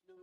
Okay.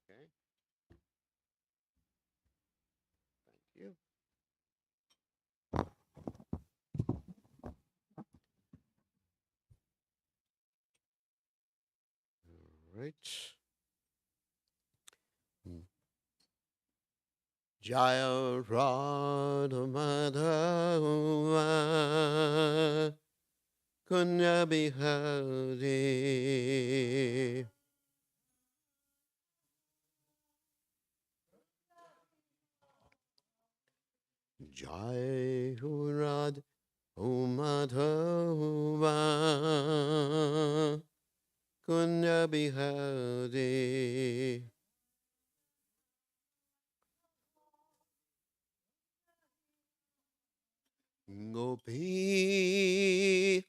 Thank you. All right. Jaya Radha Madhava Kunya Bihari Jai Radha Madhava Kunya Bihari Gopi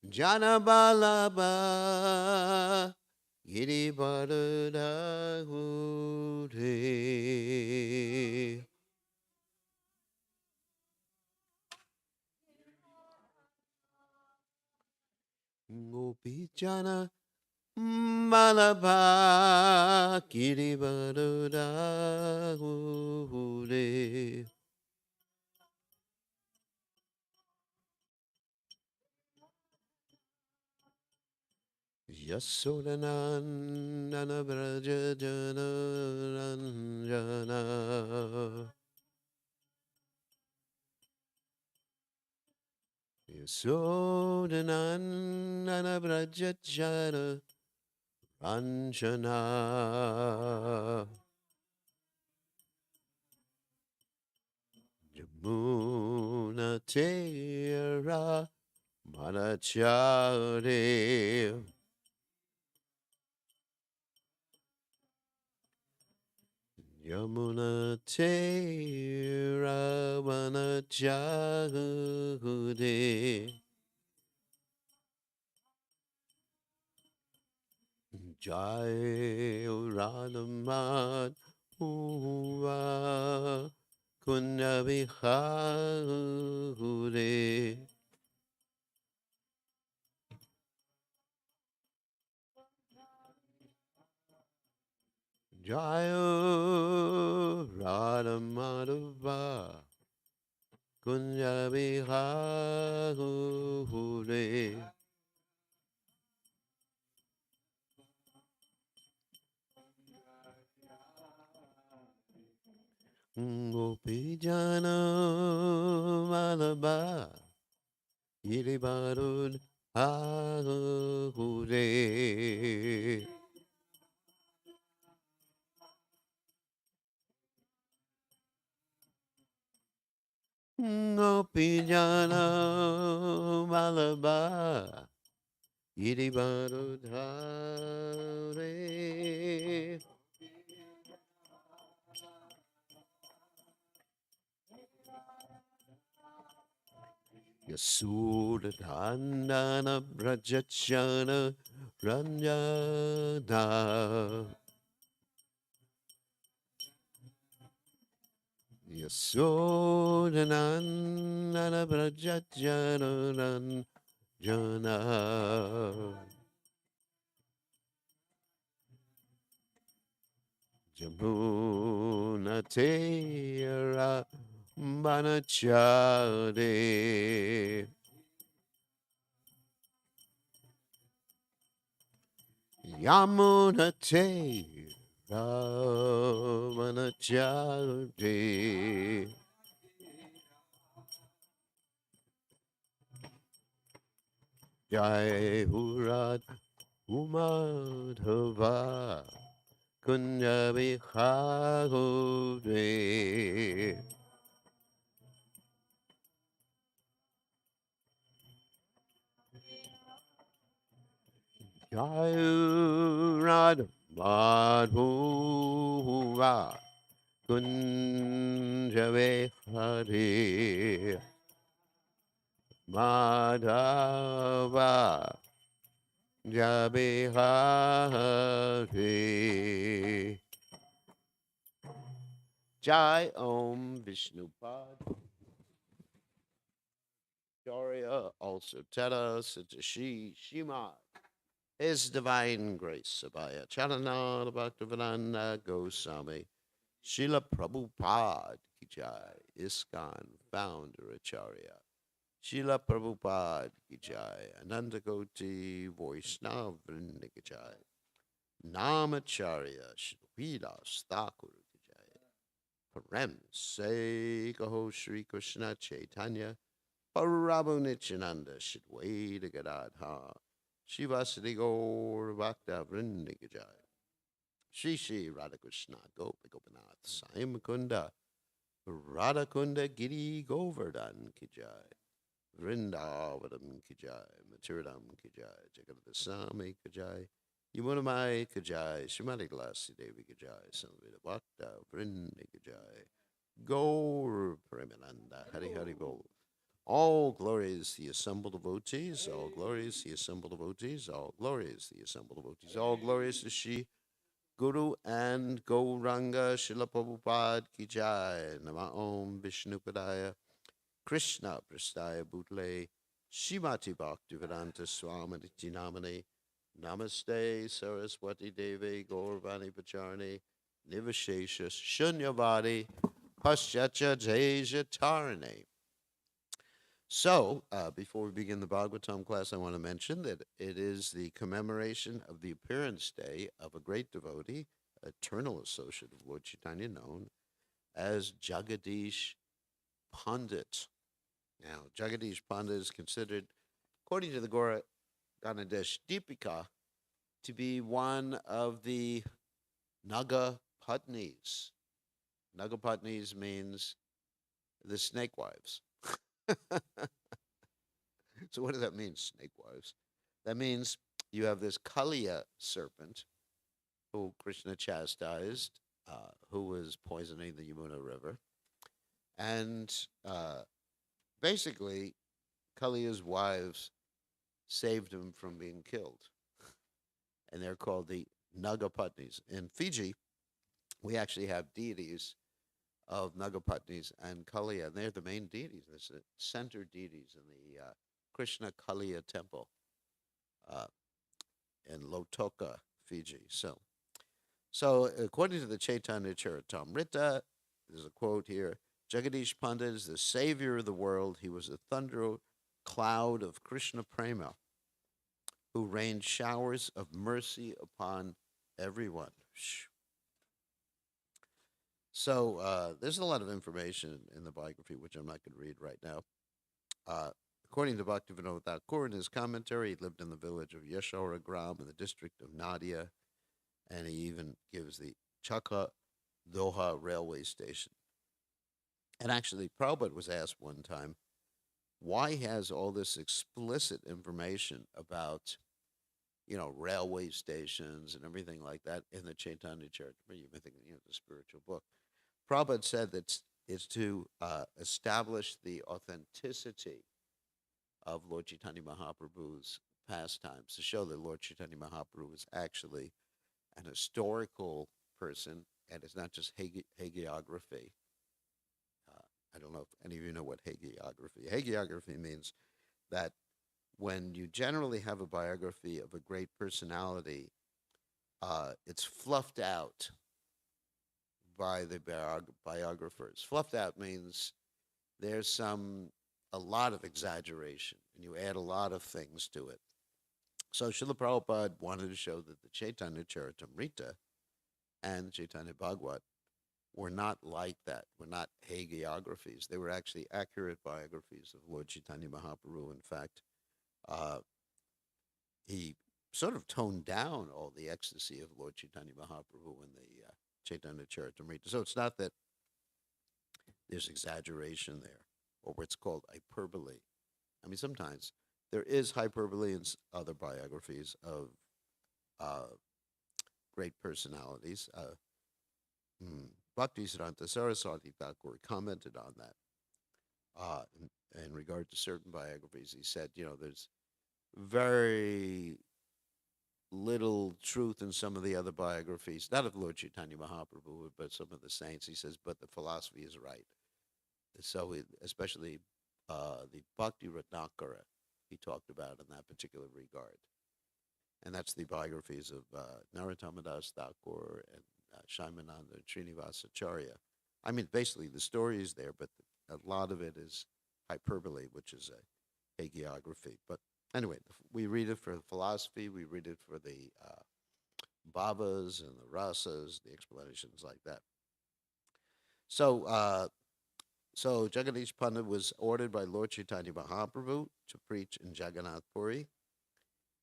Janabalaba Giribarahure Gopi Jana Malaba Giribarahure Yasodanandana Braja Jana Ranjana Yasodanandana Braja Jana Ranjana Jamuna Tera Manachare Yamuna Tera Manachare Jai Ranaman Uva Kunyabihure Jai Ranamadava Kunyabihure Gopijana Malaba Yiribarun Ahure Gopijana Malaba Yiribarun Ahure Yasudhandana Brajachana Ranjana Yasudhandana Brajachana Ranjana Jamuna Tera Banachare Yamunate Ramanachari Jai Hurad Umadhava Kunjabi Hagode Jai Hurad Madhuva Kunjabi Hari Madhava Jabihari Jai Om Vishnupad Shaurya also Teta Satashi Shima His Divine Grace Abhaya Charanada Bhaktivedanta Goswami Srila Prabhupada Ki Jai ISKCON Founder Acharya Srila Prabhupada Ki Jai Ananda Koti Vaishnava Vrinda Ki Jai Namacharya Shrividas Thakur Ki Jai Param Se Kaho Shri Krishna Chaitanya Prabhu Nityananda Shidwaita Gadadha Shivasati Gaur Bhakta Vrinda Ki Jai Shri Shri Radhakrishna Gopi Gopinath Sai Mukunda Radhakunda Giri Govardhan Ki Jai Vrindavadam Ki Jai Maturidam Ki Jai Jagadasami Ki Jai Yamunamai Ki Jai Shrimati Glasi Devi Ki Jai Samvita Bhakta Vrinda Ki Jai Gaur Premananda Hari Hari Bol all glories the assembled devotees, all glories the assembled devotees, all glories the assembled devotees, all glories to Shri Guru and Gauranga Srila Prabhupada Ki Jai Nama Om Vishnupadaya Krishna Prastaya Bhutle Shimati Bhaktivedanta Swamiti Namani Namaste Saraswati Devi Gauravani Pacharni Nivashesha Shunyavadi Paschacha Jaja Tarane. So, before we begin the Bhagavatam class, I want to mention that it is the commemoration of the appearance day of a great devotee, eternal associate of Lord Chaitanya, known as Jagadish Pandit. Now, Jagadish Pandit is considered, according to the Gora Ganadesh Deepika, to be one of the Naga Patnis. Naga Patnis means the snake wives. So what does that mean, snake wives? That means you have this Kaliya serpent who Krishna chastised, who was poisoning the Yamuna River. And basically, Kaliya's wives saved him from being killed. And they're called the Nagapatnis. In Fiji, we actually have deities of Nagapatnis and Kaliya, and they're the main deities. They're the center deities in the Krishna Kaliya temple uh, in Lotoka, Fiji. So according to the Chaitanya Charitamrita, there's a quote here: Jagadish Pandit is the savior of the world. He was a thunder cloud of Krishna prema, who rained showers of mercy upon everyone. So there's a lot of information in the biography, which I'm not going to read right now. According to Bhaktivinoda Thakur in his commentary, he lived in the village of Yeshora Gram in the district of Nadia, and he even gives the Chakha Doha railway station. And actually, Prabhupada was asked one time, why has all this explicit information about, railway stations and everything like that in the Chaitanya Charitamrita? You may think, it's a spiritual book. Prabhupada said that it's to establish the authenticity of Lord Chaitanya Mahaprabhu's pastimes, to show that Lord Chaitanya Mahaprabhu was actually an historical person, and it's not just hagiography. I don't know if any of you know what hagiography. Hagiography means that when you generally have a biography of a great personality, it's fluffed out by the biographers. Fluffed out means there's a lot of exaggeration, and you add a lot of things to it. So Srila Prabhupada wanted to show that the Chaitanya Charitamrita and the Chaitanya Bhagavad were not like that, were not hagiographies. They were actually accurate biographies of Lord Chaitanya Mahaprabhu. In fact, uh, he sort of toned down all the ecstasy of Lord Chaitanya Mahaprabhu in the Chaitanya Charitamrita. So it's not that there's exaggeration there or what's called hyperbole. I mean, sometimes there is hyperbole in other biographies of uh, great personalities. Bhaktisiddhanta Saraswati Thakur commented on that in regard to certain biographies. He said, there's very little truth in some of the other biographies, not of Lord Chaitanya Mahaprabhu, but some of the saints. He says, but the philosophy is right. So, especially the Bhakti Ratnakara, he talked about in that particular regard. And that's the biographies of Narottama Das Thakur and Shaimananda and Srinivasacharya. I mean, basically, the story is there, but a lot of it is hyperbole, which is a hagiography. But anyway, we read it for the philosophy, we read it for the bhavas and the rasas, the explanations like that. So, so Jagadish Pandit was ordered by Lord Chaitanya Mahaprabhu to preach in Jagannath Puri,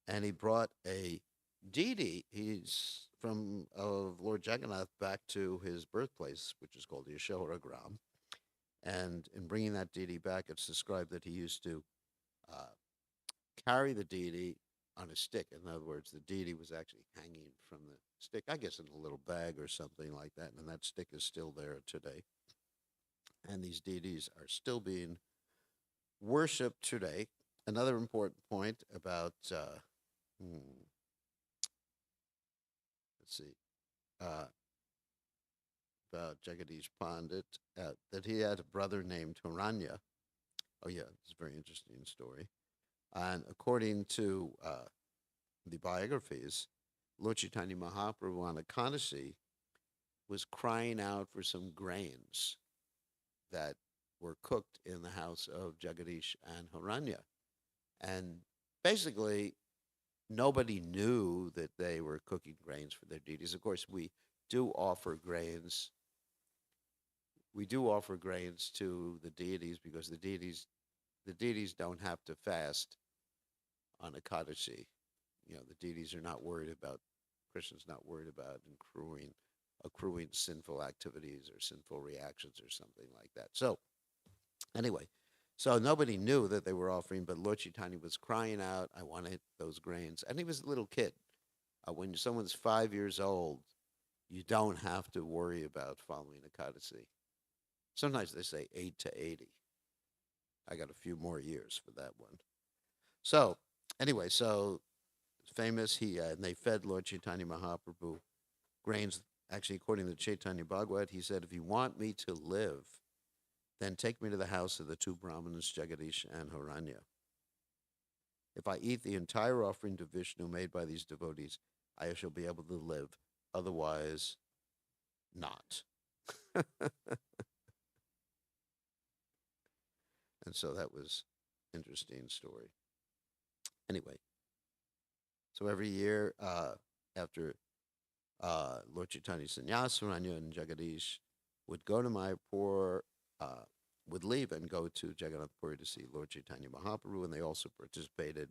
and he brought a deity. He's from of Lord Jagannath back to his birthplace, which is called Yashoda Gram. And in bringing that deity back, it's described that he used to uh, carry the deity on a stick. In other words, the deity was actually hanging from the stick, I guess in a little bag or something like that. And that stick is still there today. And these deities are still being worshipped today. Another important point about, let's see, uh, about Jagadish Pandit, that he had a brother named Haranya. Oh, yeah, it's a very interesting story. And according to the biographies, Lord Chaitanya Mahaprabhu on Ekadasi was crying out for some grains that were cooked in the house of Jagadish and Haranya. And basically, nobody knew that they were cooking grains for their deities. Of course, we do offer grains. We do offer grains to the deities because the deities don't have to fast on Ekadasi. The deities are not worried about, Krishna's not worried about accruing sinful activities or sinful reactions or something like that. So, anyway, so nobody knew that they were offering, but Lord Chaitanya was crying out, I wanted those grains. And he was a little kid. When someone's 5 years old, you don't have to worry about following Ekadasi. Sometimes they say 8 to 80. I got a few more years for that one. So, anyway, so famous, and they fed Lord Chaitanya Mahaprabhu grains. Actually, according to Chaitanya Bhagavad, he said, if you want me to live, then take me to the house of the two Brahmanas, Jagadish and Haranya. If I eat the entire offering to Vishnu made by these devotees, I shall be able to live. Otherwise, not. And so that was an interesting story. Anyway, so every year after Lord Chaitanya Sannyas, Haranya and Jagadish would go to Mayapur, would leave and go to Jagannath Puri to see Lord Chaitanya Mahaprabhu, and they also participated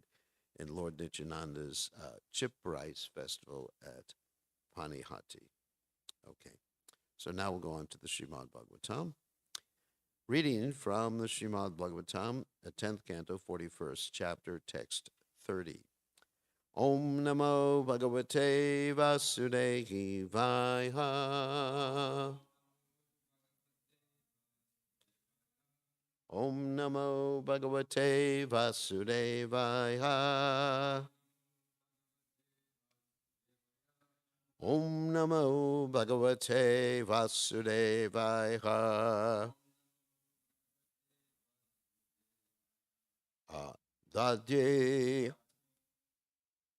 in Lord Nityananda's Chip Rice Festival at Panihati. Okay, so now we'll go on to the Srimad Bhagavatam. Reading from the Srimad Bhagavatam, 10th canto, 41st chapter, text 30. Om Namo Bhagavate Vasudevaya. Om Namo Bhagavate Vasudevaya. Om Namo Bhagavate Vasudevaya. Dadye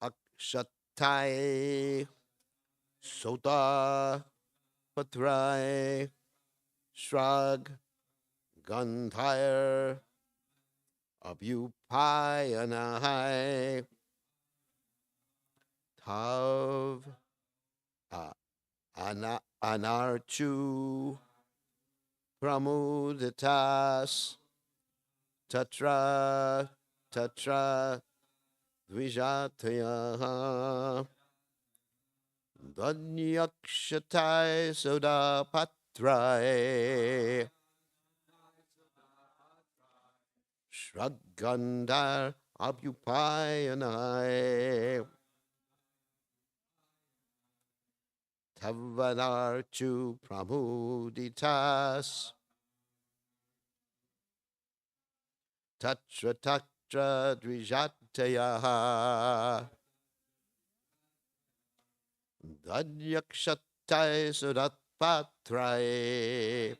Akshatai Sota Patrai Shrag Gandhir Abhupayanahai Hav Anarchu Pramuditas Tatra Tatra Dvijataya Danyakshatai Soda Patrae Shragandar Abhupayanai Tavanarchu Pramuditas Tatra Tatra Dvijataya Danyakshatai Soda Patrae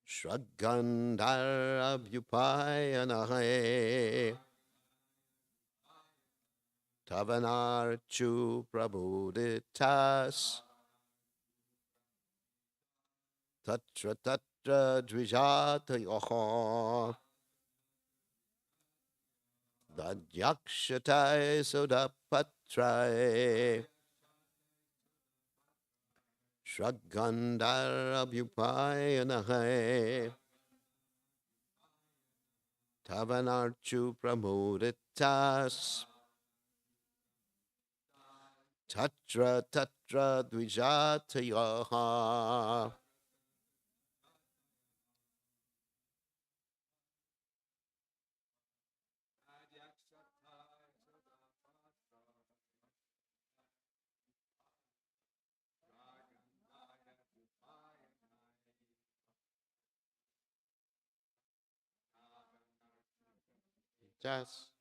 Shragandar Abhupayanai Tavanarchu Prabhuditas Tatra Tatra Dvijatayoho Dadyakshatai Sodapatrae Shragandar Abhupayanai Tavanarchu Pramuditas Tatra Tatra Dvijatayaha Yes.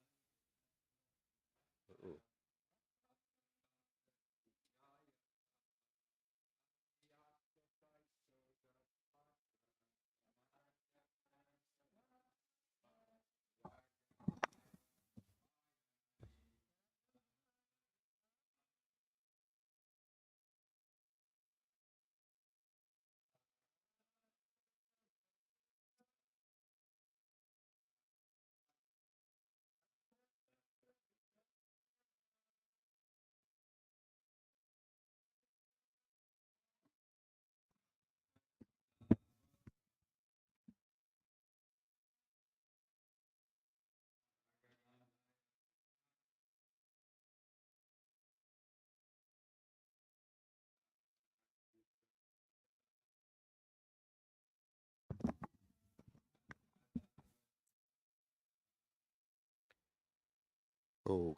Oh,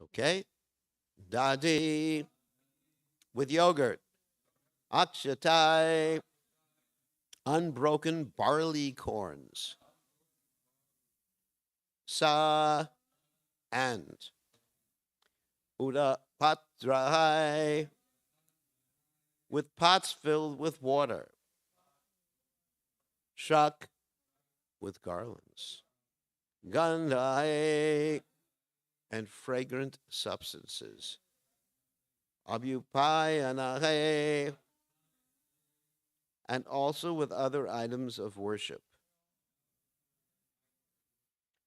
okay. Dadi with yogurt. Akshatai, unbroken barley corns. Sa and Uda Patrai, with pots filled with water. Shak, with garlands. Gandhai, and fragrant substances. Abhupayanahe, and also with other items of worship.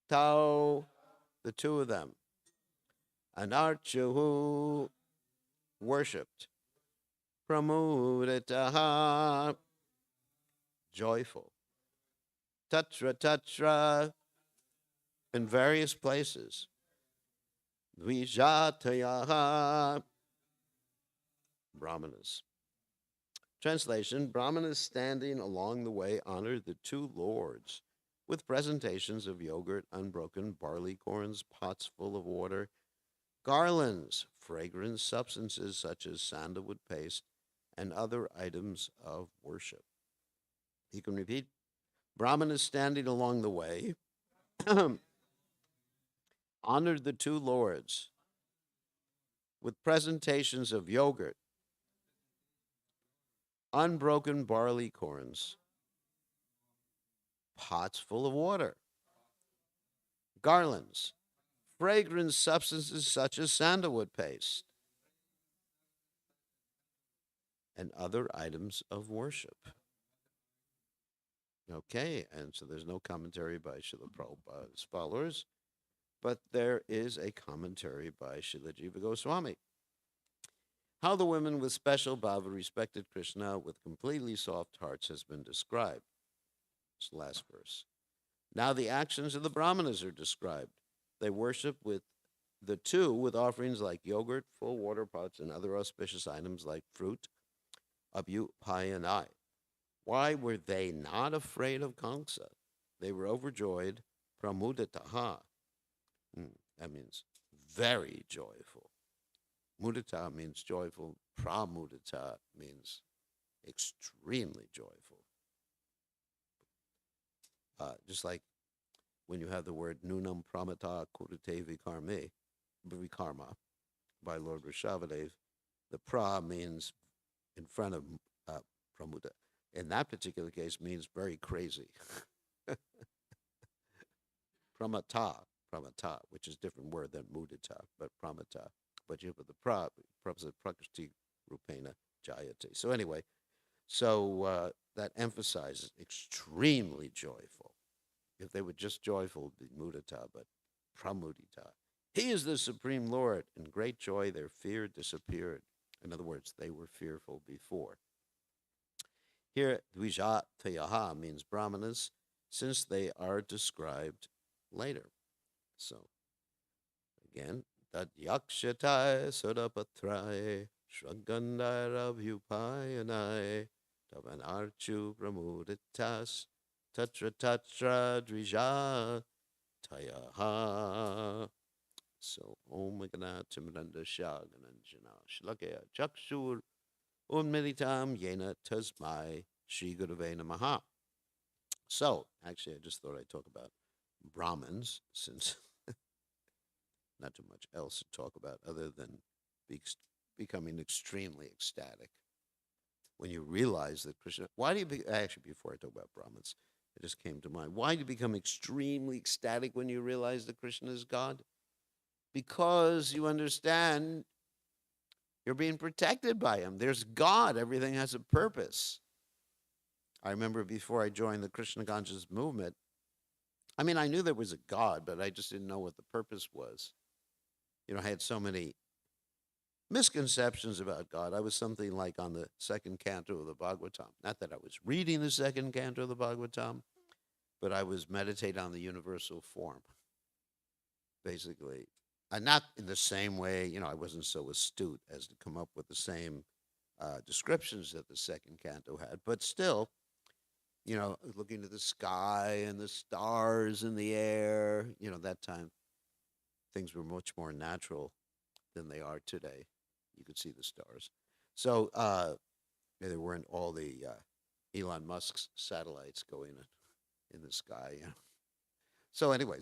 Tau, the two of them. Anarchu, worshipped. Pramuditaha, joyful. Tatra Tatra, in various places. Dvijatayaha, Brahmanas. Translation: Brahmanas standing along the way honor the two lords with presentations of yogurt, unbroken barley corns, pots full of water, garlands, fragrant substances such as sandalwood paste, and other items of worship. You can repeat: Brahmanas standing along the way honored the two lords with presentations of yogurt, unbroken barley corns, pots full of water, garlands, fragrant substances such as sandalwood paste, and other items of worship. Okay, and so there's no commentary by Srila Prabhupada's followers, but there is a commentary by Srila Jiva Goswami. How the women with special bhava respected Krishna with completely soft hearts has been described. It's the last verse. Now the actions of the brahmanas are described. They worship with the two with offerings like yogurt, full water pots, and other auspicious items like fruit, abhyupayanai. Why were they not afraid of Kamsa? They were overjoyed, pramudataha. That means very joyful. Mudita means joyful. Pramudita means extremely joyful. Just like when you have the word nunam pramata kurute vikarma by Lord Rishabhadev, the pra means in front of pramuda. In that particular case, means very crazy. Pramata, which is a different word than mudita, but pramata. But you have the prakriti rupena jayate. So anyway, that emphasizes extremely joyful. If they were just joyful, it'd be mudita, but pramudita. He is the Supreme Lord. In great joy, their fear disappeared. In other words, they were fearful before. Here, Dvijatayaha means brahmanas, since they are described later. So, again, Tad yakshatai sudapatrai shragandai rabhupayanai tavanarchu pramuditas tatra tatra dvija tayaha. So, Om Megana Timranda Shagananjana Shlakaya Chakshur Unmilitam Yena Tasmai Shri Gurave Namaha. So, actually, I just thought I'd talk about Brahmins, since not too much else to talk about other than becoming extremely ecstatic when you realize that Krishna. Why do you actually, before I talk about Brahmins, it just came to mind. Why do you become extremely ecstatic when you realize that Krishna is God? Because you understand you're being protected by him. There's God. Everything has a purpose. I remember before I joined the Krishna conscious movement, I mean, I knew there was a God, but I just didn't know what the purpose was. I had so many misconceptions about God. I was something like on the second canto of the Bhagavatam. Not that I was reading the second canto of the Bhagavatam, but I was meditating on the universal form, basically. Not in the same way, I wasn't so astute as to come up with the same descriptions that the second canto had, but still, looking at the sky and the stars in the air, that time things were much more natural than they are today. You could see the stars. So there weren't all the Elon Musk's satellites going in the sky. So anyway,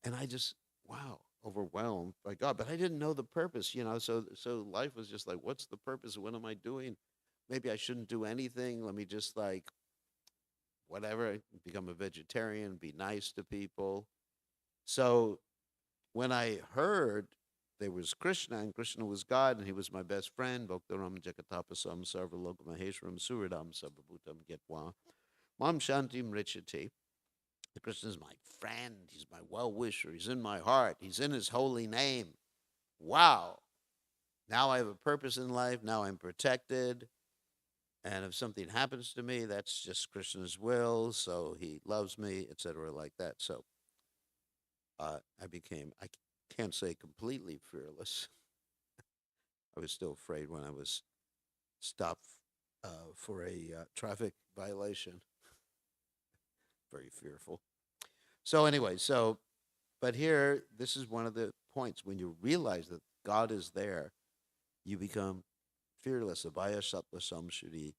and I just, wow, overwhelmed by God. But I didn't know the purpose, so life was just like, what's the purpose? What am I doing? Maybe I shouldn't do anything. Let me just whatever, become a vegetarian, be nice to people. So when I heard there was Krishna, and Krishna was God, and he was my best friend, Bhaktaram Jagatapasam Sarvaloka Maheshwaram Suridam Sabhabhutam Getwa, Mam Shantim Richati. Krishna is my friend, he's my well-wisher, he's in my heart, he's in his holy name. Wow. Now I have a purpose in life, now I'm protected. And if something happens to me, that's just Krishna's will. So he loves me, etc., like that. So I can't say completely fearless. I was still afraid when I was stopped for a traffic violation. Very fearful. So anyway, but here, this is one of the points. When you realize that God is there, you become fearless. Abhaya Sattva Samshuri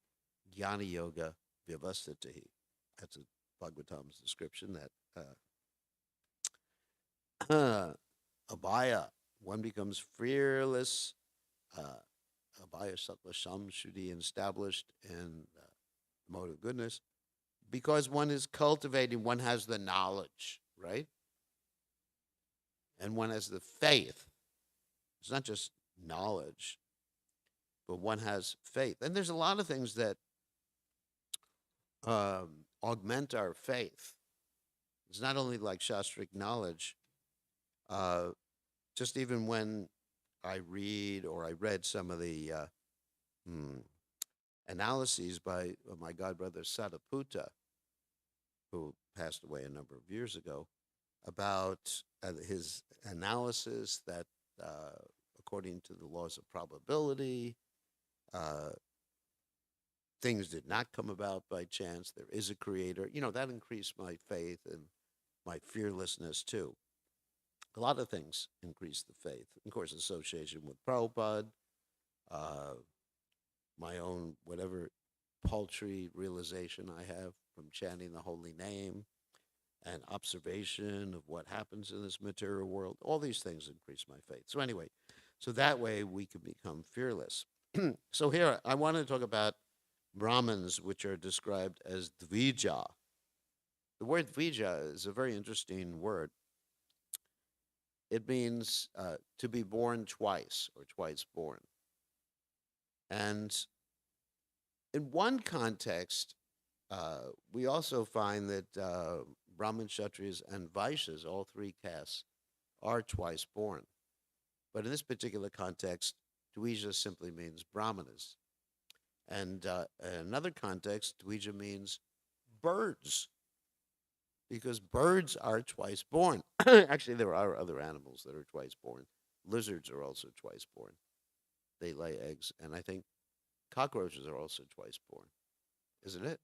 Jnana Yoga Vyavastatahi. That's a Bhagavatam's description that Abhaya One becomes fearless, uh, abhaya sattva samshuddhi, established in the mode of goodness, because one is cultivating, one has the knowledge, right? And one has the faith. It's not just knowledge, but one has faith. And there's a lot of things that augment our faith. It's not only like Shastric knowledge, uh, just even when I read or I read some of the hmm, analyses by my godbrother Sataputta, who passed away a number of years ago, about his analysis that, according to the laws of probability, uh, things did not come about by chance. There is a creator. That increased my faith and my fearlessness too. A lot of things increase the faith. Of course, association with Prabhupada, uh, my own whatever paltry realization I have from chanting the holy name and observation of what happens in this material world. All these things increase my faith. So anyway, so that way we can become fearless. So here I want to talk about Brahmins, which are described as Dvija. The word Dvija is a very interesting word. It means to be born twice or twice born. And in one context, we also find that Brahmin, Kshatriyas, and Vaishyas, all three castes, are twice born. But in this particular context, Dvija simply means Brahmanas. And in another context, Dvija means birds, because birds are twice born. Actually, there are other animals that are twice born. Lizards are also twice born. They lay eggs. And I think cockroaches are also twice born, isn't it?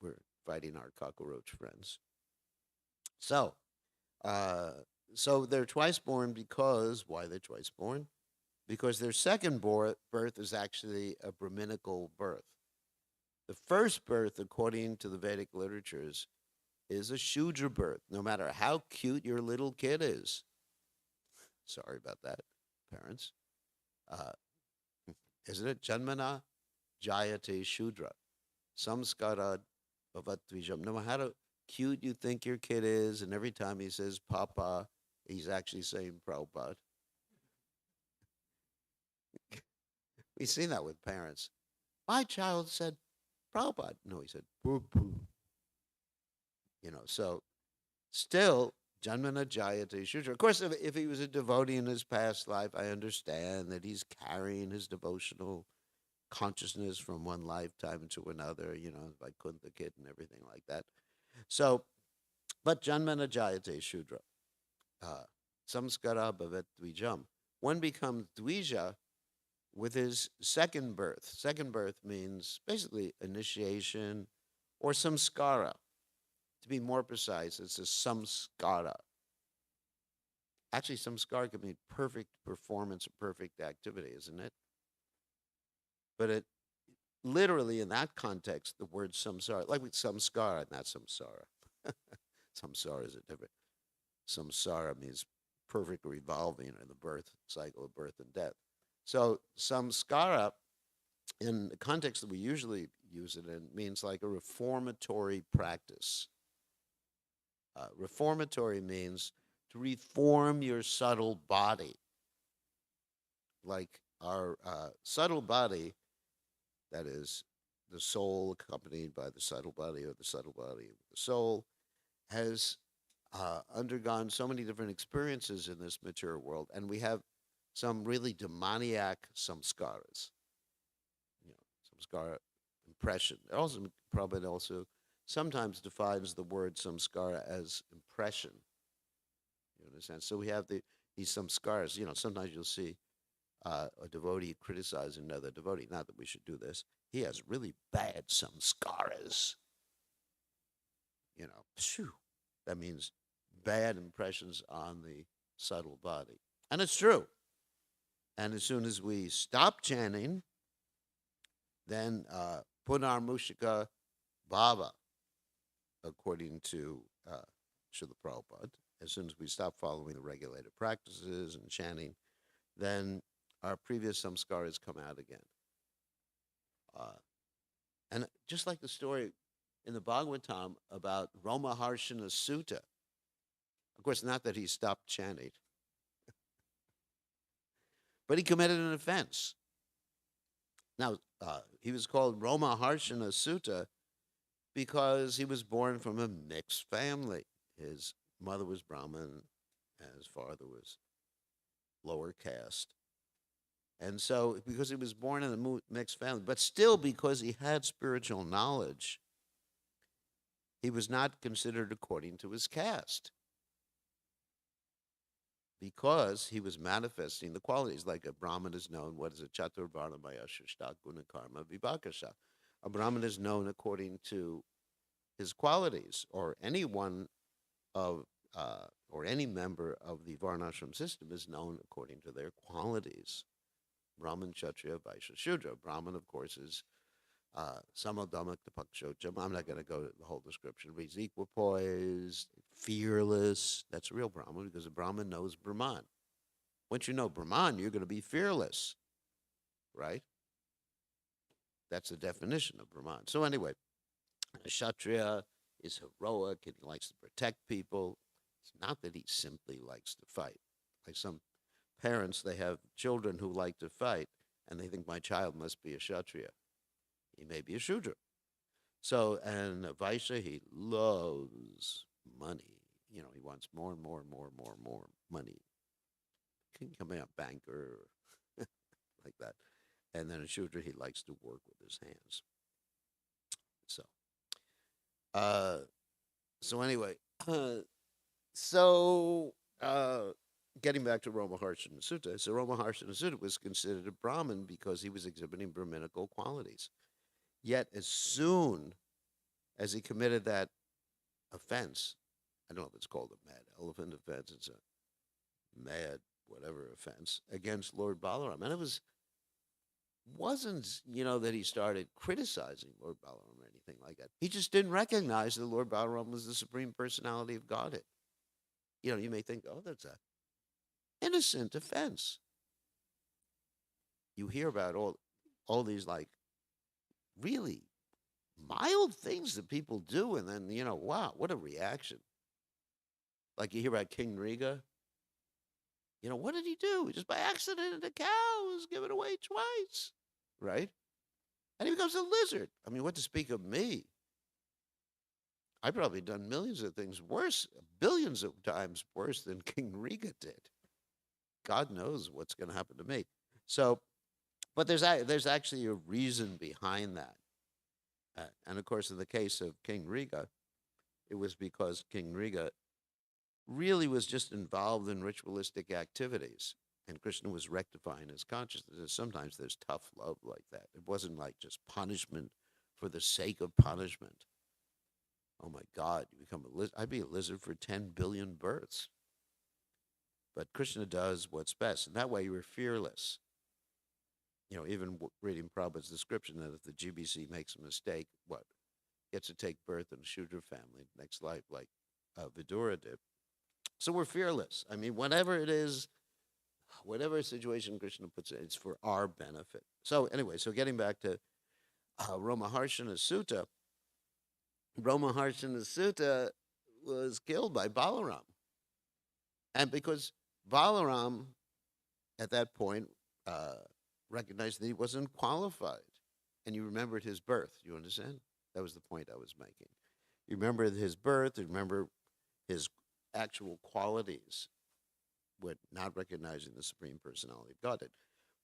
We're fighting our cockroach friends. So, uh, so they're twice born because, why they're twice born? Because their second birth is actually a Brahminical birth. The first birth, according to the Vedic literatures, is a Shudra birth, no matter how cute your little kid is. Sorry about that, parents. Uh, isn't it? Janmana Jayate Shudra. Samskarad Bhavattvijam. No matter how cute you think your kid is, and every time he says Papa, he's actually saying Prabhupada. We've seen that with parents. My child said Prabhupada. No, he said poo poo. So still, Janmana Jayate Shudra. Of course, if he was a devotee in his past life, I understand that he's carrying his devotional consciousness from one lifetime into another, like Kunta Kid and everything like that. So, but Janmana Jayate Shudra. Samskara Bhavet Dvijam. One becomes Dvija with his second birth. Second birth means basically initiation or samskara. To be more precise, it's a samskara. Actually, samskara can mean perfect performance or perfect activity, isn't it? But it literally, in that context, the word samsara, like with samskara, not samsara. Samsara is a different. Samsara means perfect revolving in the birth cycle of birth and death. So samskara, in the context that we usually use it in, means like a reformatory practice. Reformatory means to reform your subtle body. Like our subtle body, that is the soul accompanied by the subtle body, or the subtle body of the soul, has undergone so many different experiences in this material world, and we have some really demoniac samskaras. Samskara impression. Also, Prabhupada also sometimes defines the word samskara as impression. You understand? So we have these samskaras. Sometimes you'll see a devotee criticizing another devotee. Not that we should do this. He has really bad samskaras. Phew. That means bad impressions on the subtle body. And it's true. And as soon as we stop chanting, then Punar Mushika Bhava, according to Srila Prabhupada, As soon as we stop following the regulated practices and chanting, then our previous samskaras come out again. Uh, and just like the story in the Bhagavatam about Roma Harshana Sutta, of course, not that he stopped chanting, but he committed an offense. Now, he was called Roma Harshana Sutta because he was born from a mixed family. His mother was Brahmin, and his father was lower caste. And so, because he was born in a mixed family, but still because he had spiritual knowledge, he was not considered according to his caste because he was manifesting the qualities. Like a Brahmin is known, what is it? Chaturvarna Mayashishta Guna Karma Vibhakasha. A Brahmin is known according to his qualities, or any one of, or any member of the Varnashram system is known according to their qualities. Brahman, Kshatriya, Vaishya, Shudra. Brahman, of course, is Samadhammak Pakshocham. I'm not going to go to the whole description, but he's equipoised, fearless. That's a real Brahman because a Brahman knows Brahman. Once you know Brahman, you're going to be fearless, right? That's the definition of Brahman. So anyway, a Kshatriya is heroic and he likes to protect people. It's not that he simply likes to fight. Like some parents, they have children who like to fight, and they think my child must be a Kshatriya. He may be a Shudra. So, and Vaishya, he loves money. You know, he wants more and more and more and more and more money. Can become a banker like that. And then a Shudra, he likes to work with his hands. So, uh, so anyway, so getting back to Roma Harshana Sutta, so Roma Harshana Sutta was considered a Brahmin because he was exhibiting Brahminical qualities. Yet, as soon as he committed that offense, I don't know if it's called a mad elephant offense, it's a mad whatever offense against Lord Balaram. And wasn't, that he started criticizing Lord Balaram or anything like that. He just didn't recognize that Lord Balaram was the Supreme Personality of Godhead. You may think, oh, that's a innocent offense. You hear about all these like really mild things that people do, and then wow, what a reaction. Like you hear about King Riga. What did he do? Just by accident, a cow was given away twice, right? And he becomes a lizard. I mean, what to speak of me? I've probably done millions of things worse, billions of times worse than King Riga did. God knows what's going to happen to me. So, but there's actually a reason behind that. And of course, in the case of King Riga, it was because King Riga really was just involved in ritualistic activities. And Krishna was rectifying his consciousness. Sometimes there's tough love like that. It wasn't like just punishment for the sake of punishment. Oh my God, you become a lizard. I'd be a lizard for 10 billion births. But Krishna does what's best. And that way you were fearless. Even reading Prabhupada's description that if the GBC makes a mistake, gets to take birth in a Shudra family next life, like Vidura did. So we're fearless. I mean, whatever it is, whatever situation Krishna puts in, it's for our benefit. So anyway, so getting back to Roma Harshana Sutta, Roma Harshana Sutta was killed by Balaram. And because Balaram, at that point, recognized that he wasn't qualified. And you remembered his birth. You understand? That was the point I was making. You remember his birth, you remember his actual qualities with not recognizing the Supreme Personality of Godhead.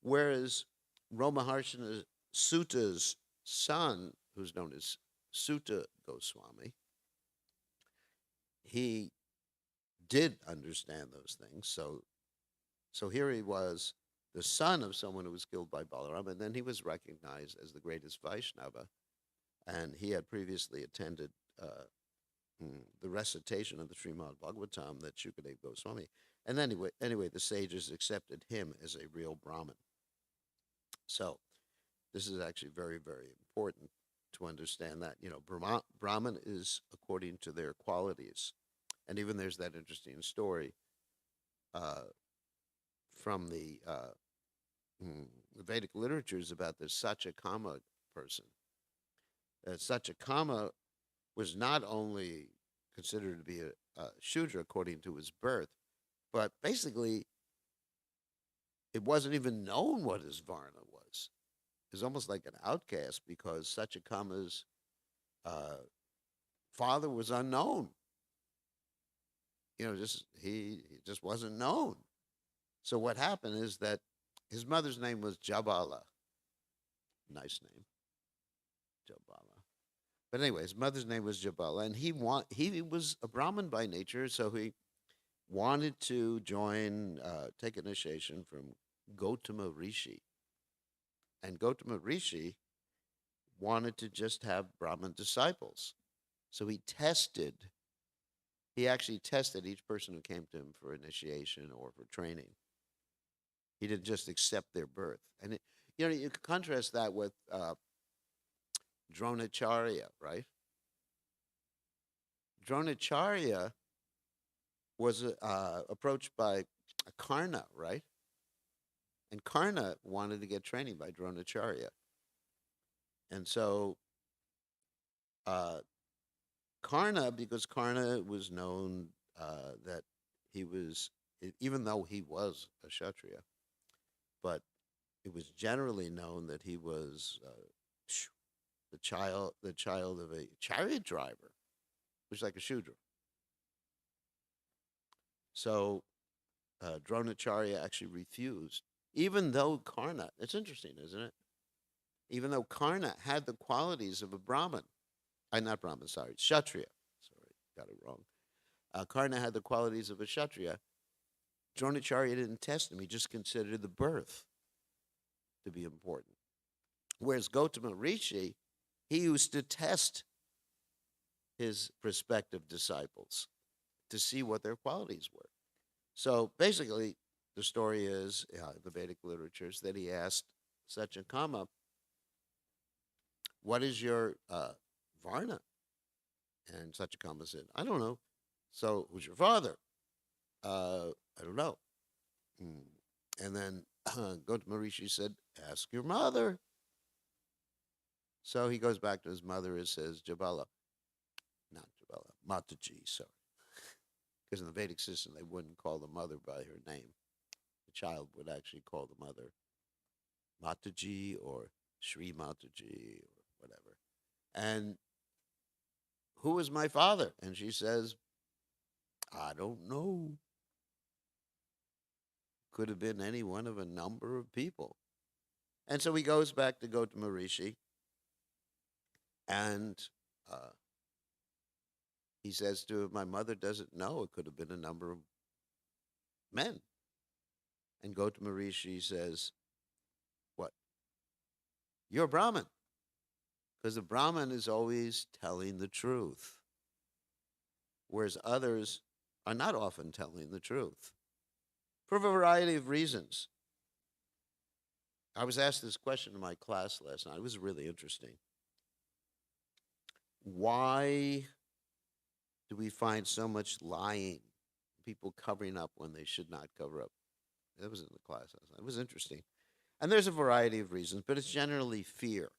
Whereas Roma Harshana Sutta's son, who's known as Sutta Goswami, he did understand those things. So here he was, the son of someone who was killed by Balaram, and then he was recognized as the greatest Vaishnava, and he had previously attended the recitation of the Srimad Bhagavatam that Shukadeva Goswami. And anyway, the sages accepted him as a real Brahmin. So this is actually very, very important to understand that. Brahman is according to their qualities. And even there's that interesting story uh, from the Vedic literatures about this Satyakama person. Satyakama was not only considered to be a Shudra according to his birth, but basically it wasn't even known what his Varna was. It was almost like an outcast because Satyakama's uh, father was unknown. Just he just wasn't known. So what happened is that his mother's name was Jabala. Nice name, Jabala. But anyway, his mother's name was Jabala, and he was a Brahmin by nature, so he wanted to take initiation from Gautama Rishi, and Gautama Rishi wanted to just have Brahmin disciples. So he actually tested each person who came to him for initiation or for training. He didn't just accept their birth. And you can contrast that with Dronacharya, right? Dronacharya was approached by Karna, right? And Karna wanted to get training by Dronacharya. And so uh, Karna, because Karna was known that he was, even though he was a Kshatriya, but it was generally known that he was the child of a chariot driver, which is like a Shudra. So Dronacharya actually refused, even though Karna. It's interesting, isn't it? Even though Karna had the qualities of a Brahmin, not Brahmin, sorry, Kshatriya. Sorry, got it wrong. Karna had the qualities of a Kshatriya. Dronacharya didn't test him; he just considered the birth to be important. Whereas Gautama Rishi, he used to test his prospective disciples to see what their qualities were. So basically, the story is the Vedic literatures that he asked Satyakama, "What is your varna?" And Satyakama said, "I don't know." So, who's your father? I don't know. Mm. And then Gautama Rishi said, "Ask your mother." So he goes back to his mother and says, Jabala, not Jabala, Mataji, sorry. Because in the Vedic system, they wouldn't call the mother by her name. The child would actually call the mother Mataji or Sri Mataji or whatever. And who is my father? And she says, I don't know. Could have been any one of a number of people. And so he goes back to Gautama Rishi and he says to him, my mother doesn't know. It could have been a number of men. And Gautama Rishi says, what? You're a Brahmin. Because the Brahmin is always telling the truth, whereas others are not often telling the truth for a variety of reasons. I was asked this question in my class last night. It was really interesting. Why do we find so much lying, people covering up when they should not cover up? That was in the class last night. It was interesting. And there's a variety of reasons, but it's generally fear.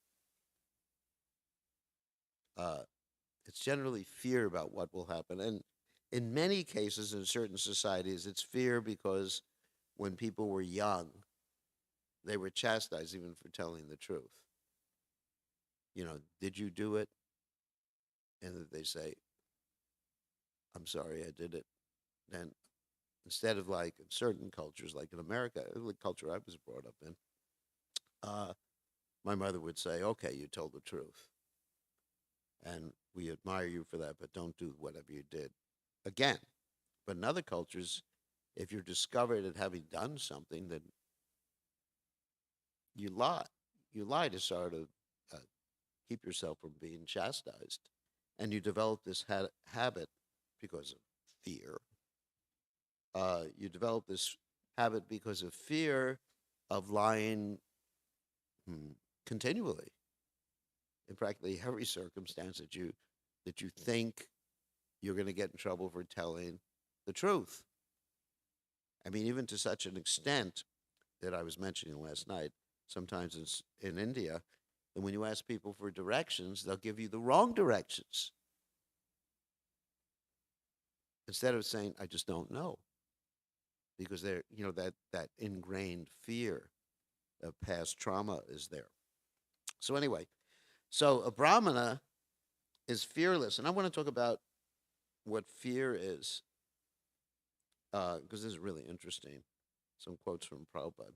It's generally fear about what will happen. And in many cases, in certain societies, it's fear because when people were young, they were chastised even for telling the truth. Did you do it? And they say, I'm sorry, I did it. Then instead of like in certain cultures, like in America, the culture I was brought up in, my mother would say, okay, you told the truth. And we admire you for that, but don't do whatever you did again. But in other cultures, if you're discovered at having done something, then you lie. You lie to sort of keep yourself from being chastised. And you develop this habit because of fear. You develop this habit because of fear of lying continually in practically every circumstance that you think you're going to get in trouble for telling the truth. I mean, even to such an extent that I was mentioning last night, sometimes in India, and when you ask people for directions, they'll give you the wrong directions instead of saying, I just don't know. Because they're, that ingrained fear of past trauma is there. So, anyway, so a Brahmana is fearless. And I want to talk about what fear is, because this is really interesting. Some quotes from Prabhupada.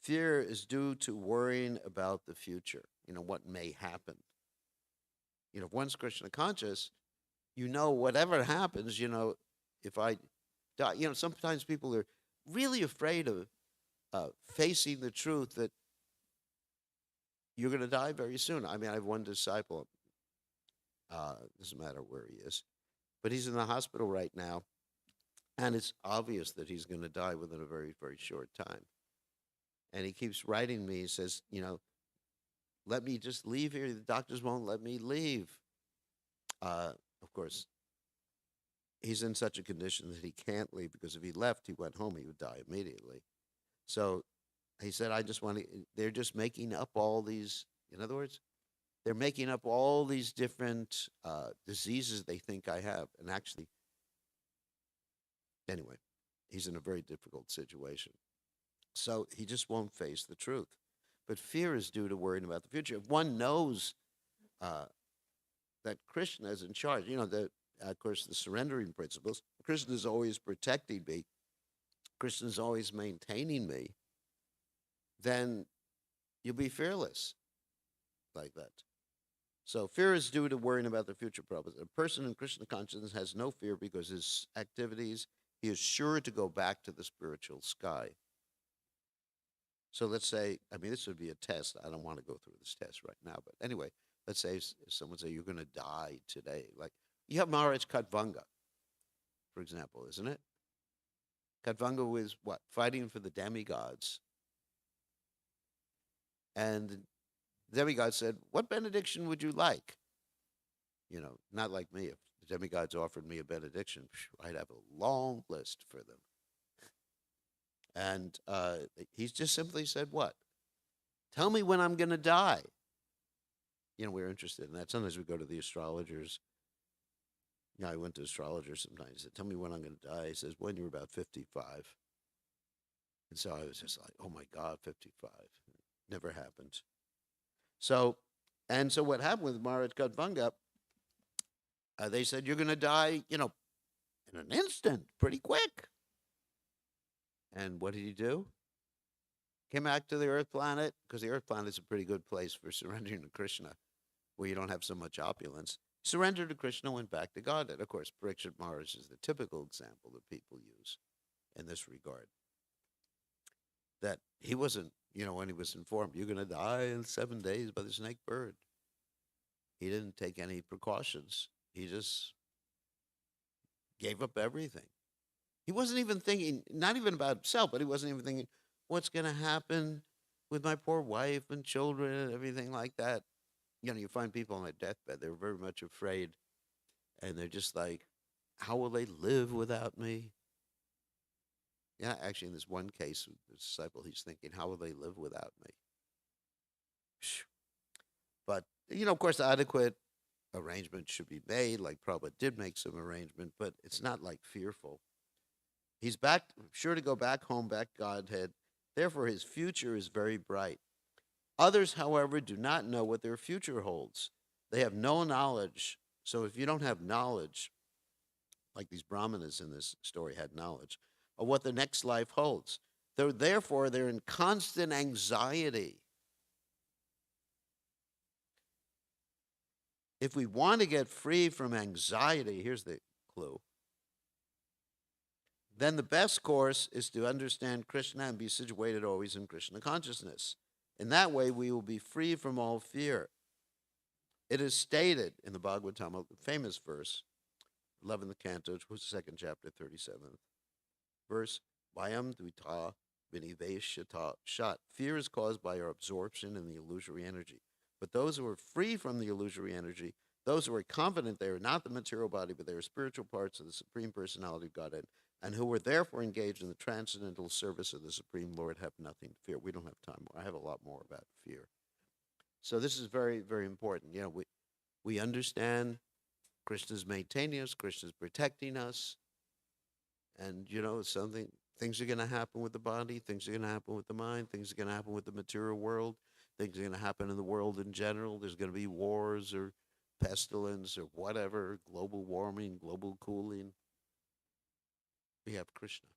Fear is due to worrying about the future, what may happen. If one's Krishna conscious, whatever happens, if I die, sometimes people are really afraid of facing the truth that you're going to die very soon. I mean, I have one disciple, doesn't matter where he is, but he's in the hospital right now, and it's obvious that he's going to die within a very, very short time. And he keeps writing me. He says, let me just leave here. The doctors won't let me leave. Of course, he's in such a condition that he can't leave, because if he left, he went home, he would die immediately. So he said, they're just making up all these, in other words, they're making up all these different diseases they think I have. And actually, anyway, he's in a very difficult situation. So he just won't face the truth. But fear is due to worrying about the future. If one knows that Krishna is in charge, of course, the surrendering principles, Krishna is always protecting me, Krishna is always maintaining me, then you'll be fearless like that. So fear is due to worrying about the future problems. A person in Krishna consciousness has no fear because his activities, he is sure to go back to the spiritual sky. So let's say, this would be a test. I don't want to go through this test right now, but anyway, let's say someone say you're going to die today. Like, you have Maharaj Katvanga, for example, isn't it? Katvanga was what? Fighting for the demigods. And the demigod said, what benediction would you like? Not like me. If the demigods offered me a benediction, I'd have a long list for them. And he just simply said, what? Tell me when I'm going to die. We're interested in that. Sometimes we go to the astrologers. I went to astrologers sometimes. He said, tell me when I'm going to die. He says, when you're about 55. And so I was just like, oh my God, 55. Never happened. So what happened with Maharaj Katvanga, they said, you're going to die, in an instant, pretty quick. And what did he do? Came back to the Earth planet, because the Earth planet is a pretty good place for surrendering to Krishna, where you don't have so much opulence. Surrendered to Krishna, went back to Godhead. Of course, Parikshit Maharaj is the typical example that people use in this regard. That he wasn't, when he was informed, you're going to die in 7 days by the snake bird. He didn't take any precautions. He just gave up everything. He wasn't even thinking, not even about himself, but he wasn't even thinking, what's going to happen with my poor wife and children and everything like that. You find people on their deathbed, they're very much afraid. And they're just like, how will they live without me? Yeah, actually, in this one case, with the disciple, he's thinking, how will they live without me? But, of course, adequate arrangement should be made. Like Prabhupada did make some arrangement, but it's not like fearful. He's sure to go back home, back Godhead. Therefore, his future is very bright. Others, however, do not know what their future holds. They have no knowledge. So if you don't have knowledge, like these brahmanas in this story had knowledge, of what the next life holds, therefore they're in constant anxiety. If we want to get free from anxiety, here's the clue, then the best course is to understand Krishna and be situated always in Krishna consciousness. In that way, we will be free from all fear. It is stated in the Bhagavatam, a famous verse, 11th canto, 2nd chapter, 37th verse, Vayam dvita viniveshata shat. Fear is caused by our absorption in the illusory energy. But those who are free from the illusory energy those who are confident they are not the material body, but they are spiritual parts of the Supreme Personality of Godhead, and who are therefore engaged in the transcendental service of the Supreme Lord, have nothing to fear. We don't have time. I have a lot more about fear. So this is very, very important. We understand Krishna's maintaining us, Krishna's protecting us, and something things are going to happen with the body, things are going to happen with the mind, things are going to happen with the material world, things are going to happen in the world in general. There's going to be wars or pestilence or whatever, global warming, global cooling. We have Krishna.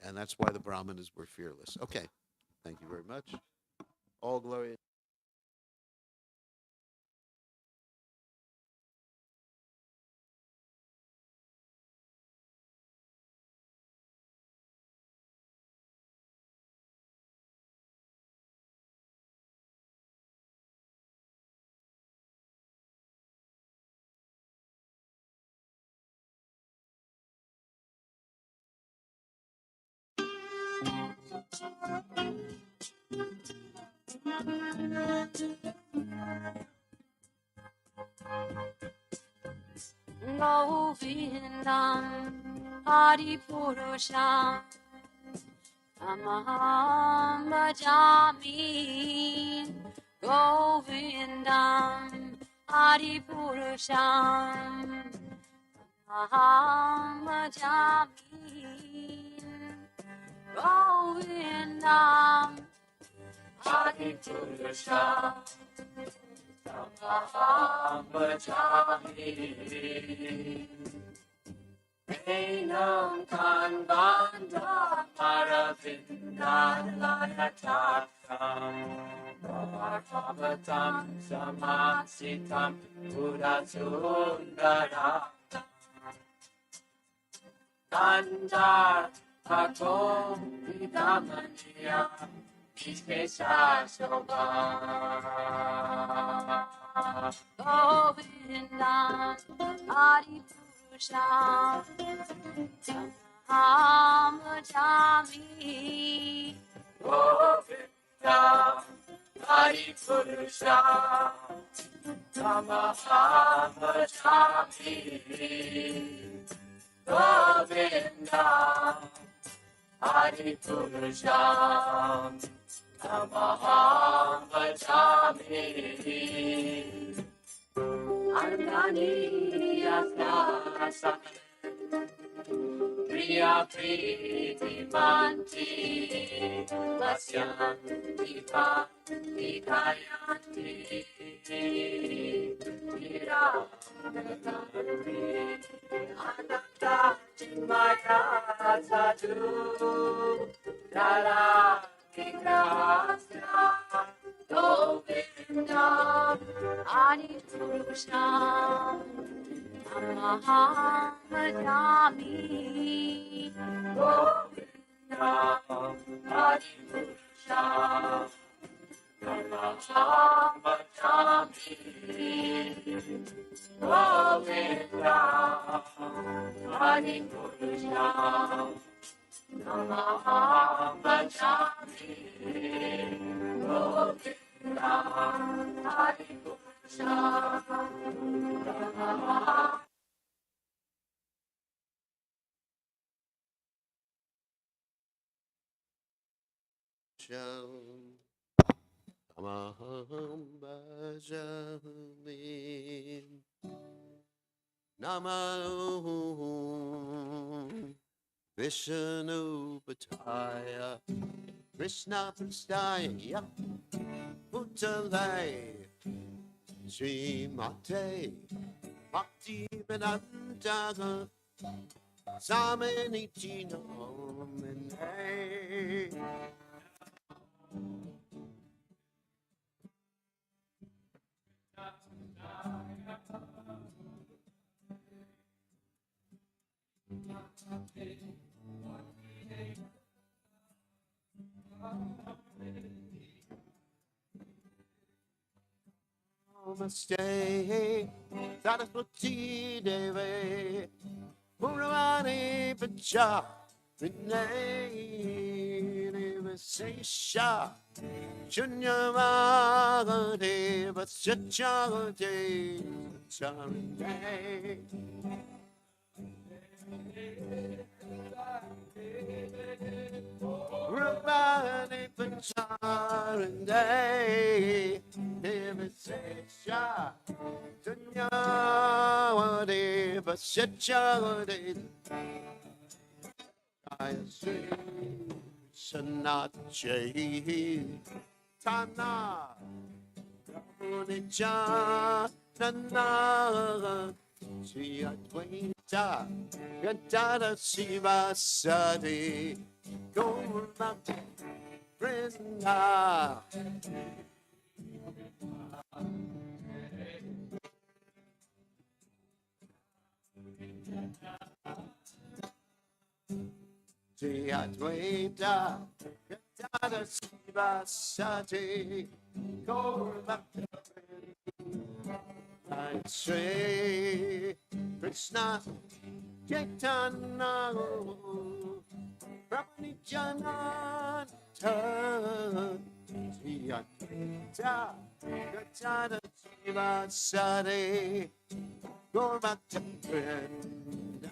And that's why the Brahmanas were fearless. Okay. Thank you very much. All glory. Govindam Adipurusham Tamaham Bhajami Govindam Adipurusham Tamaham Bhajami Govindam Adipurusham Tamaham Bhajami Enam Kanbanda Maravindalayatatam Bhartavatam Samasitam Buddhasundaram Kandar Pakom Vidamaniya Ishkesha Shobha Govindam Adipurusham Tamaham Bhajami Govindam Adipurusham Tamaham Bhajami Govindam Adipurusham Tamaham Bhajami Argani Asasa Priya Priti Manti Vasyanti Vidhayanti Nirakanti Ananta Chimaya Sadhu Dara Vikrasya Govindam Adipurusham Tamaham Bhajami Govindam Adipurusham Tamaham Bhajami Govindam Adipurusham Tamaham Bhajami Govindam Adipurusham Tamaham Tamaham Bhajami Namo Vishnu Pataya Krishna Prastaya Bhutale Srimate Bhakti Vedanta Samanichi Nomine Namaste, Saraswati Devi, Puravani Pacha, Vinay Sesha Shunyamagade Chachagade Charade Rabani Pacharande Devasesha Shunyamagade Chachagade I say Sanache Tana Unicha Nana Siatwita Gadada Sivasadi Goloka Brenda Siatwita Gadada Sivasadi Goloka I say Krishna Chaitanya Prabhupada Sriyadvaita Gacchana Srivasare Gaurabhakta Vrinda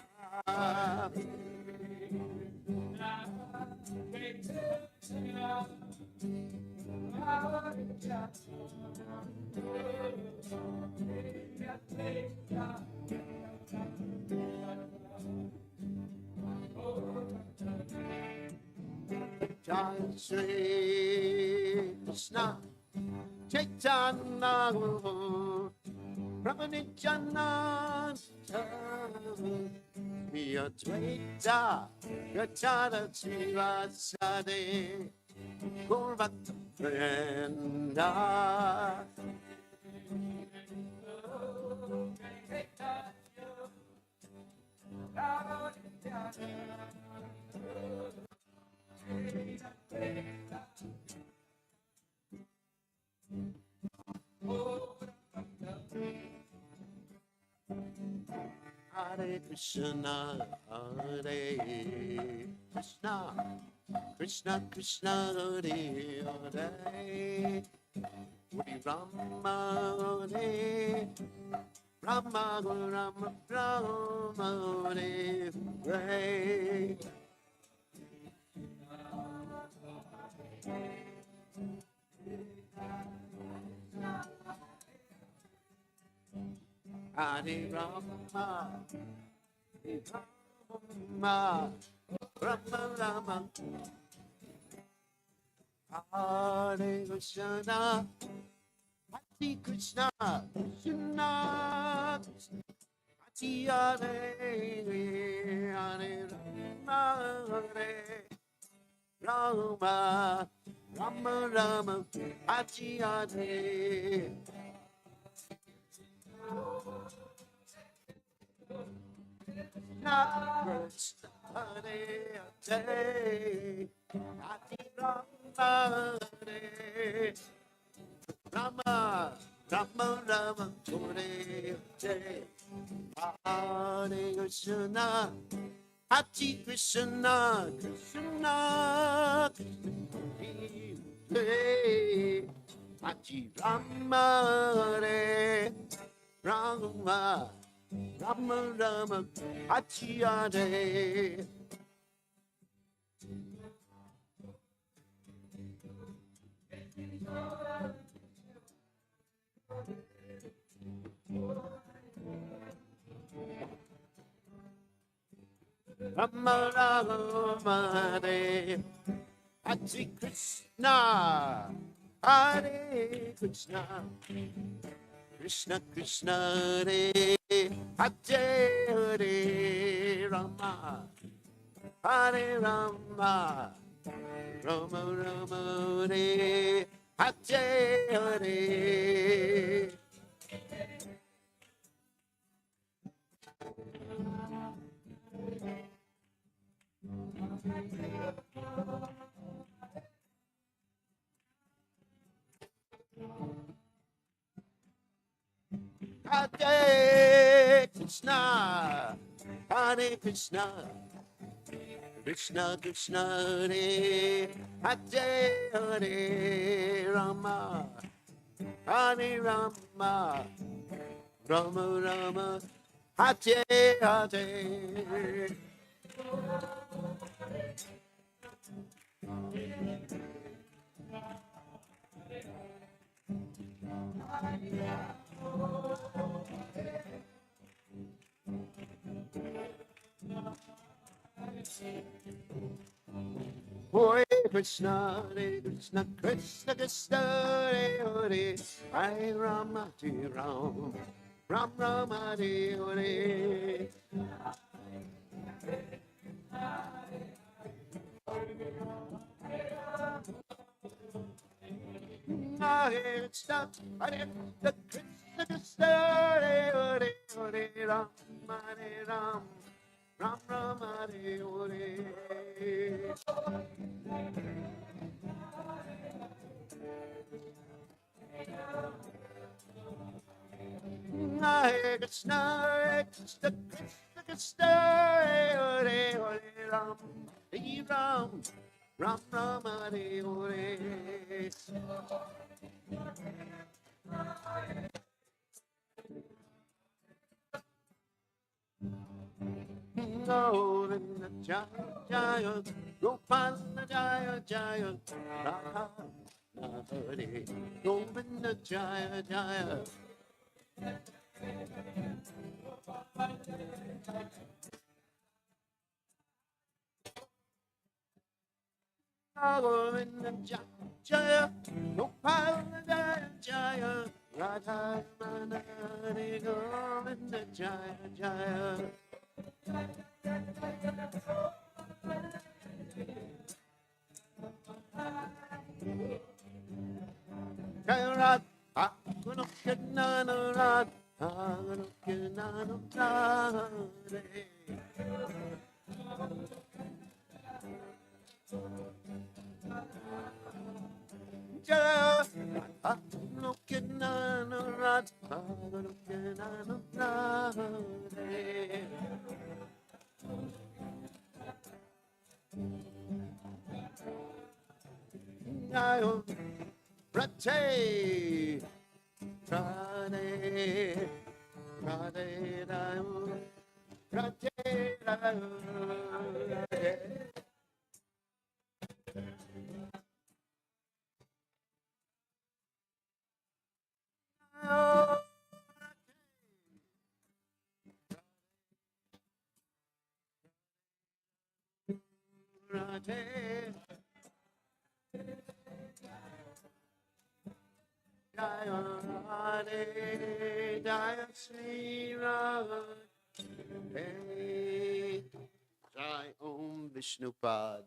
Jai Shri Krishna Chaitanya Prabhupada Sriyadvaita Gacchana Srivasare Gaurabhakta Vrinda Hare Krishna, Hare Krishna, Krishna Krishna, Hare Hare, Hare Rama, Hare Rama, Rama Rama, Hare Hare. Hare Rama, Hare Rama, Rama Rama, Hare Krishna, Hare Krishna, Krishna Krishna, Hare Hare, Rama, Hare Rama, Rama Rama, Hare Hare. Hare Rama, Rama Rama, Hare Hare, Hare Krishna, Hare Krishna, Krishna Hare Rama, Hare Rama, Rama Rama, Hare Hare. Rama Rama, Hare Hare Krishna, Hare Krishna, Krishna Krishna, Hare Hare Hare, Rama, Hare Rama, Rama Rama, Hare Hare Hare. Hare Krishna, Hare Krishna, Krishna Krishna Hare Hare Hare Rama Hare Rama Rama Rama Hare Hare. Hare Krishna, Hare Krishna, Krishna Krishna, Hare Hare, Hare Rama, Hare Ram, Ram Rama, Hare Hare. Hare Krishna, Hare Krishna, Krishna Krishna, Hare Hare, Hare Ram, Hare Ram, Ram Rama, Hare Hare. Hare Krishna, Hare Krishna, Krishna Krishna, Hare Hare, Hare Ram, Hare Ram, Ram Rama, Hare Hare. Govinda Jaya Jaya, Gopala Jaya Jaya, Radha Hare, Govinda Jaya Jaya. Govinda Jaya Jaya, Gopala Jaya Jaya, Radha Hare, Govinda Jaya Jaya. Jaya Radha, Gunukyanana Radha, Gunukyanana Radha. Jaya Radha, Gunukyanana Radha, Gunukyanana Radha. Jaya Radhe, Radhe, Radhe, Radhe, Radhe. Radhe, Jaya Radhe, Jaya Sri Radhe, Jai Om Vishnupad.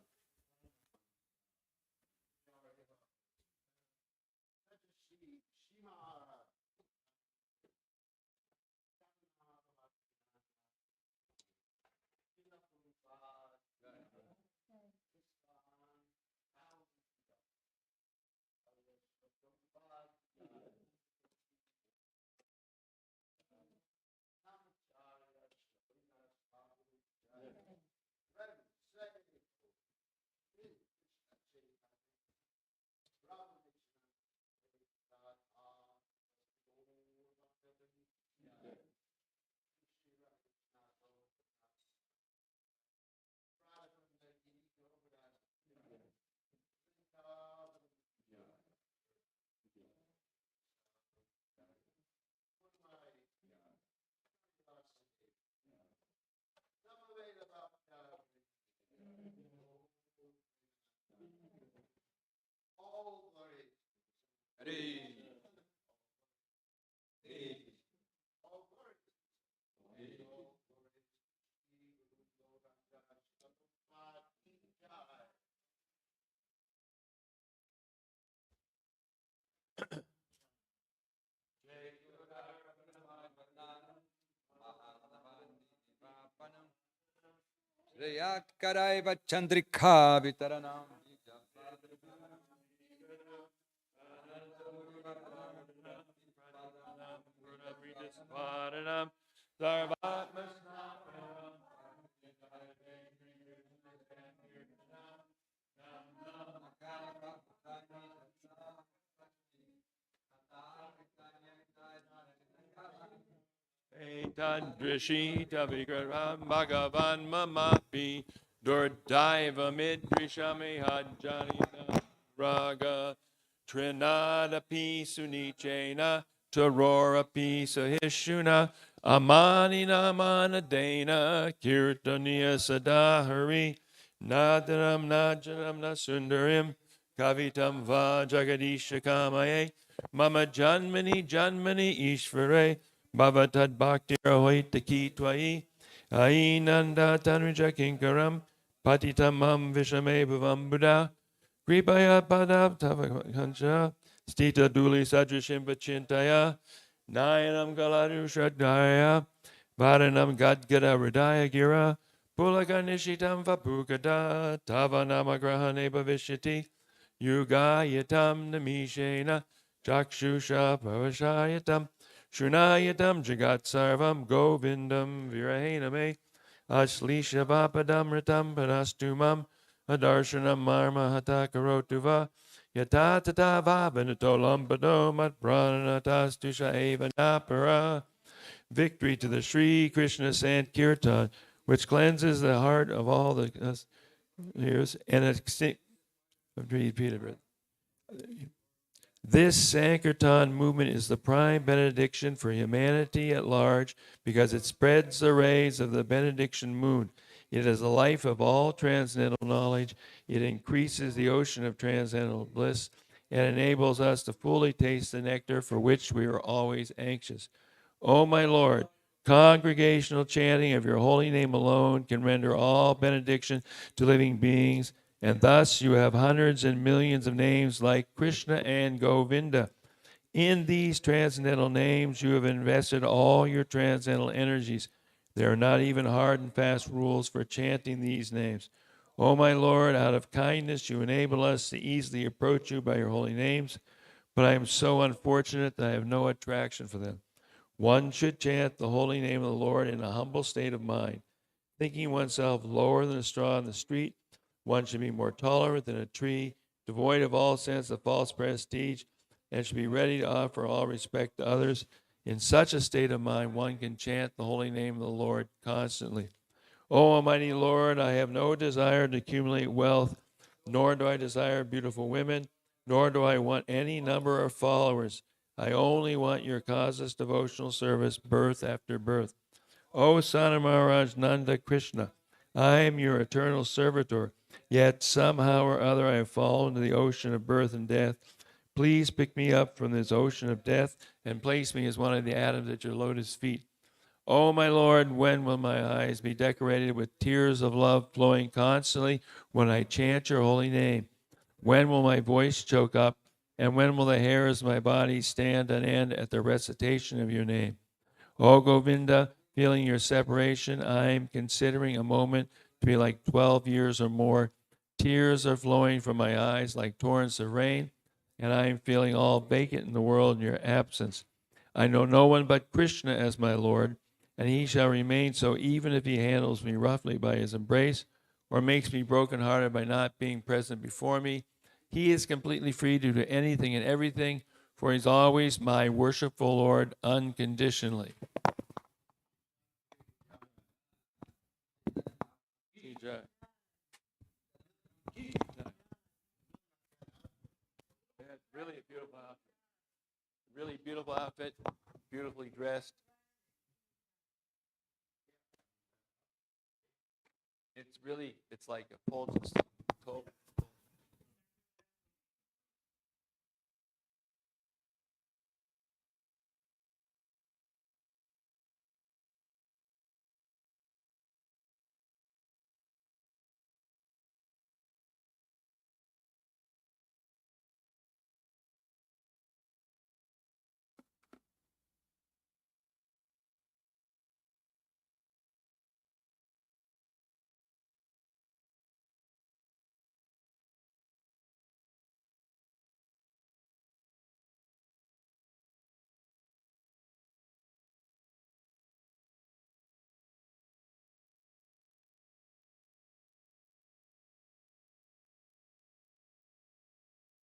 Shreyakkaraiva Chandrikha Vitaranam. Tadrishita Vigram Bhagavan Mamapi Durdaiva Midrishami Hajani Raga Trinada Pi Sunichena Tarora Pi Sahishuna Amani Namana Dana Kirtaniya Sadahari Nadaram Najanam Nasundarim Kavitam Va Jagadisha Kamaye Mama Janmani Janmani Ishvare Bhavatad Bhakti Rahoitaki Twai Ainanda Tanrija Kinkaram Patitamam Vishame Bhavam Buddha Kripaya Padab Tavakancha Stita Duli Sadrishim Vachintaya Nayanam Galadu Shradaya Varanam Gadgada Hridaya Gira Pulaka Nishitam Vapukada Tavanama Grahane Bhavishiti Yuga Yatam Namishena Chakshusha Pavashayatam Shunayatam Jagat Sarvam Govindam Virahename Ashlisha Vapadam Ritam Padastumam Adarshanam Marma Hatakarotuva Yatatata Vabanatolam Padomat Prananatastusha Eva Napara. Victory to the Sri Krishna Sankirtan, which cleanses the heart of all the ears and repeated. This Sankirtan movement is the prime benediction for humanity at large because it spreads the rays of the benediction moon. It is the life of all transcendental knowledge. It increases the ocean of transcendental bliss and enables us to fully taste the nectar for which we are always anxious. O my Lord, congregational chanting of your holy name alone can render all benediction to living beings, and thus you have hundreds and millions of names like Krishna and Govinda. In these transcendental names, you have invested all your transcendental energies. There are not even hard and fast rules for chanting these names. O my Lord, out of kindness, you enable us to easily approach you by your holy names, but I am so unfortunate that I have no attraction for them. One should chant the holy name of the Lord in a humble state of mind. Thinking oneself lower than a straw in the street, one should be more tolerant than a tree, devoid of all sense of false prestige, and should be ready to offer all respect to others. In such a state of mind, one can chant the holy name of the Lord constantly. O Almighty Lord, I have no desire to accumulate wealth, nor do I desire beautiful women, nor do I want any number of followers. I only want your causeless devotional service, birth after birth. O son of Maharaj Nanda Krishna, I am your eternal servitor, yet somehow or other I have fallen into the ocean of birth and death. Please pick me up from this ocean of death and place me as one of the atoms at your lotus feet. O my Lord, when will my eyes be decorated with tears of love flowing constantly when I chant your holy name? When will my voice choke up, and when will the hairs of my body stand on end at the recitation of your name? O Govinda, feeling your separation, I am considering a moment to be like 12 years or more. Tears are flowing from my eyes like torrents of rain, and I am feeling all vacant in the world in your absence. I know no one but Krishna as my Lord, and he shall remain so even if he handles me roughly by his embrace or makes me brokenhearted by not being present before me. He is completely free to do anything and everything, for he's always my worshipful Lord unconditionally. Really a beautiful outfit. Really beautiful outfit, beautifully dressed. It's like a Fulton's